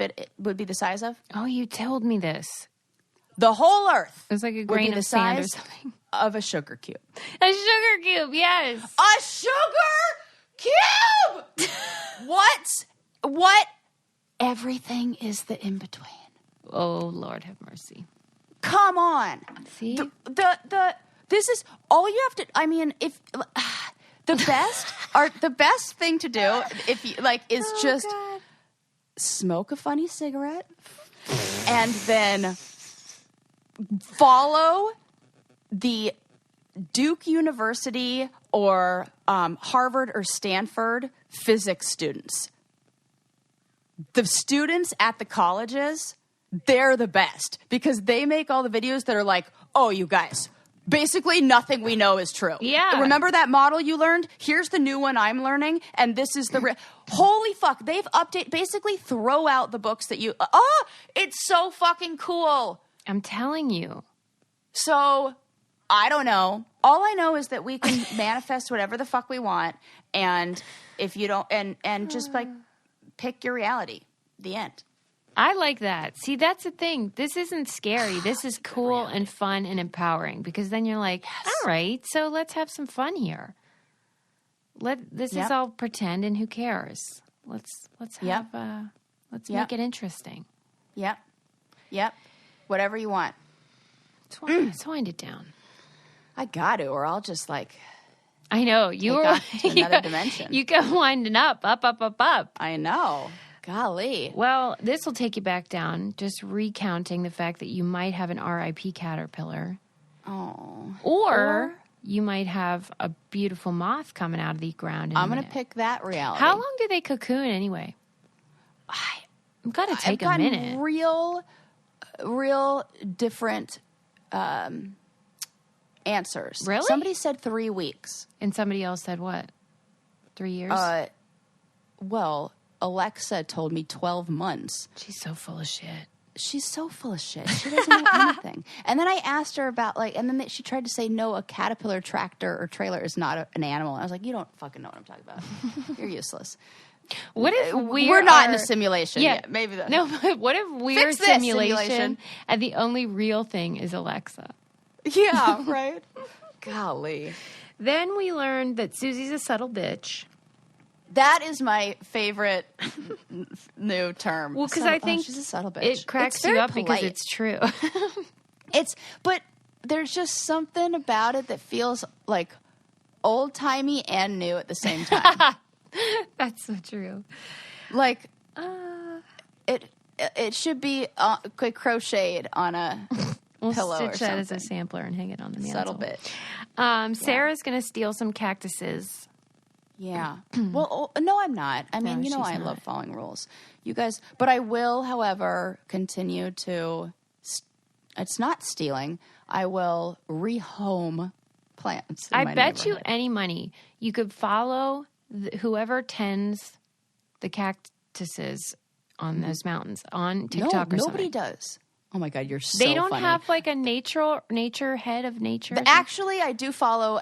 be the size of? Oh, you told me this. The whole Earth. It was like a grain of sand or something. Of a sugar cube. A sugar cube, yes. A sugar cube! What? Everything is the in-between. Oh, Lord have mercy. Come on. See? This is all you have to, I mean, if the best thing to do if you is just smoke a funny cigarette and then follow the Duke University or Harvard or Stanford physics students. The students at the colleges, they're the best because they make all the videos that are like, oh, you guys, basically nothing we know is true. Yeah. Remember that model you learned? Here's the new one I'm learning, and this is the holy fuck. They've basically throw out the books that it's so fucking cool. I'm telling you. So, I don't know. All I know is that we can manifest whatever the fuck we want, and if you don't, and just pick your reality. The end. I like that. See, that's the thing. This isn't scary. This is cool and fun and empowering because then you're like, all right, so let's have some fun here. This is all pretend and who cares? Let's make it interesting. Yep. Whatever you want. Let's wind it down. I got to, or I'll just I know. Take off to another dimension. You go winding up. I know. Golly. Well, this will take you back down, just recounting the fact that you might have an RIP caterpillar. Oh. Or you might have a beautiful moth coming out of the ground. I'm going to pick that reality. How long do they cocoon anyway? I've got to take a minute. Real different answers. Really? Somebody said 3 weeks. And somebody else said what? 3 years? Well, Alexa told me 12 months. She's so full of shit. she's so full of shit. She doesn't know anything. And then I asked her about and then she tried to say, no, a caterpillar tractor or trailer is not an animal. And I was like, you don't fucking know what I'm talking about. You're useless. What if we're not in a simulation yet? Maybe that. No, but what if we're simulation and the only real thing is Alexa? Yeah, right. Golly. Then we learned that Susie's a subtle bitch. That is my favorite new term. Well, because I think she's a subtle bitch. It cracks you up because it's true. But there's just something about it that feels like old timey and new at the same time. That's so true. Like, it should be crocheted on a we'll pillow or stitch something. that as a sampler and hang it on the mantle. Subtle bitch. Sarah's going to steal some cactuses. Yeah. Well, no, I'm not. I mean, No, I love following rules. You guys, but I will, however, continue to. It's not stealing. I will rehome plants. I bet you any money you could follow whoever tends the cactuses on those mountains on TikTok or something. Nobody does. Oh my God, you're so They don't funny. have like a nature head of nature. Actually, I do follow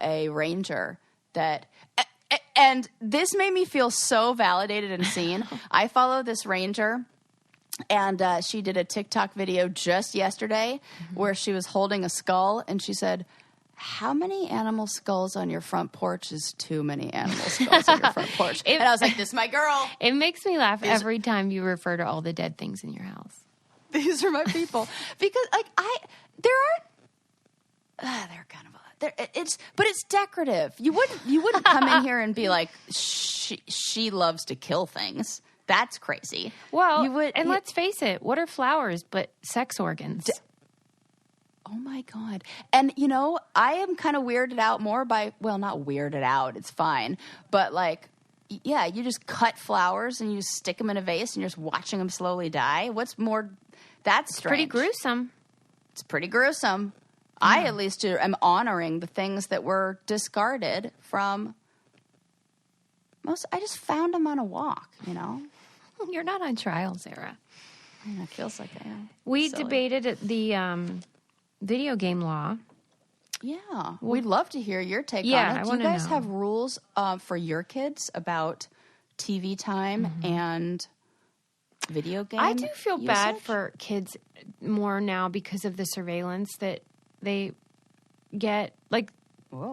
a ranger that, and this made me feel so validated and seen. I follow this ranger, and she did a TikTok video just yesterday where she was holding a skull, and she said, how many animal skulls on your front porch is too many animal skulls on your front porch? And I was like, this is my girl. It makes me laugh every time you refer to all the dead things in your house. These are my people. Because they're kind of but it's decorative. You wouldn't come in here and be like, she loves to kill things. That's crazy. Well, let's face it, what are flowers but sex organs? Oh my God. And I am kind of weirded out more by, well, not weirded out, it's fine, but yeah, you just cut flowers and you stick them in a vase and you're just watching them slowly die. What's more, that's strange. Pretty gruesome. It's pretty gruesome. I at least am honoring the things that were discarded from I just found them on a walk, You're not on trial, Sarah. It feels like I am. We debated the video game law. Yeah. We'd love to hear your take on it. Do you guys have rules for your kids about TV time and video game I do feel bad usage? for kids more now because of the surveillance that they get. Like,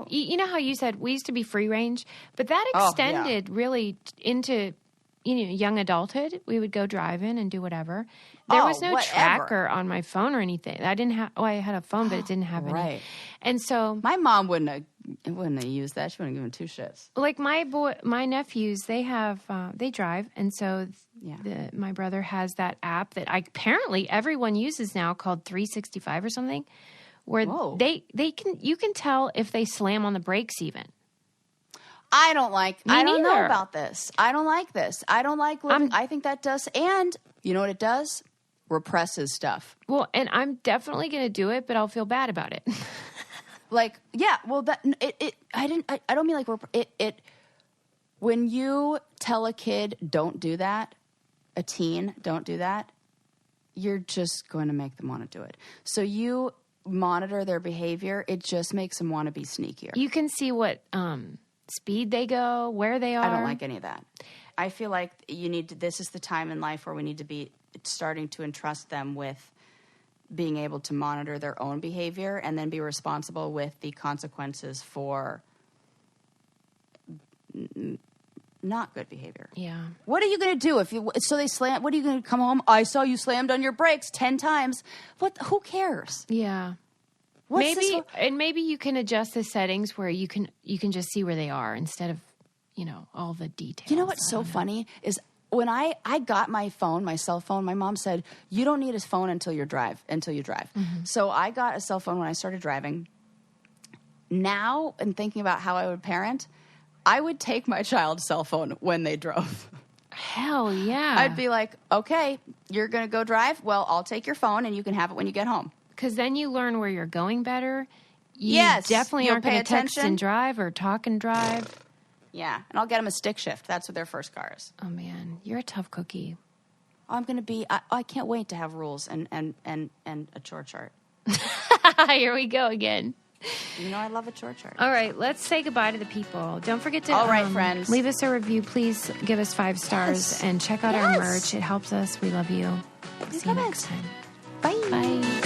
you know how you said we used to be free range, but that extended really into young adulthood. We would go driving and do whatever. There was no tracker on my phone or anything. I didn't have. I had a phone, but it didn't have any. Right. And so my mom wouldn't have used that. She wouldn't have given two shits. Like my nephews, they have they drive, and so my brother has that app that apparently everyone uses now called 365 or something, where you can tell if they slam on the brakes even. I don't know about this. I don't like this. I don't like living. I think that does. And you know what it does? Represses stuff. Well, and I'm definitely going to do it, but I'll feel bad about it. I don't mean like when you tell a kid don't do that, a teen don't do that, you're just going to make them want to do it. So you monitor their behavior. It just makes them want to be sneakier. You can see what speed they go, where they are. I don't like any of that. I feel like this is the time in life where we need to be starting to entrust them with being able to monitor their own behavior and then be responsible with the consequences for not good behavior. Yeah. What are you going to do they slam? What are you going to come home? I saw you slammed on your brakes 10 times. Who cares? Yeah. Maybe you can adjust the settings where you can just see where they are instead of, all the details. You know what's so funny is when I got my cell phone, my mom said, you don't need a phone until you drive. Mm-hmm. So I got a cell phone when I started driving. Now, in thinking about how I would parent, I would take my child's cell phone when they drove. Hell yeah. I'd be like, okay, you're going to go drive? Well, I'll take your phone and you can have it when you get home. Because then you learn where you're going better. You definitely aren't going to text and drive or talk and drive. Yeah, and I'll get them a stick shift. That's what their first car is. Oh, man. You're a tough cookie. I'm going to be, I can't wait to have rules and a chore chart. Here we go again. You know I love a chore chart. All right, let's say goodbye to the people. Don't forget to All right, friends. leave us a review. Please give us 5 stars and check out our merch. It helps us. We love you. See you next time. Bye. Bye.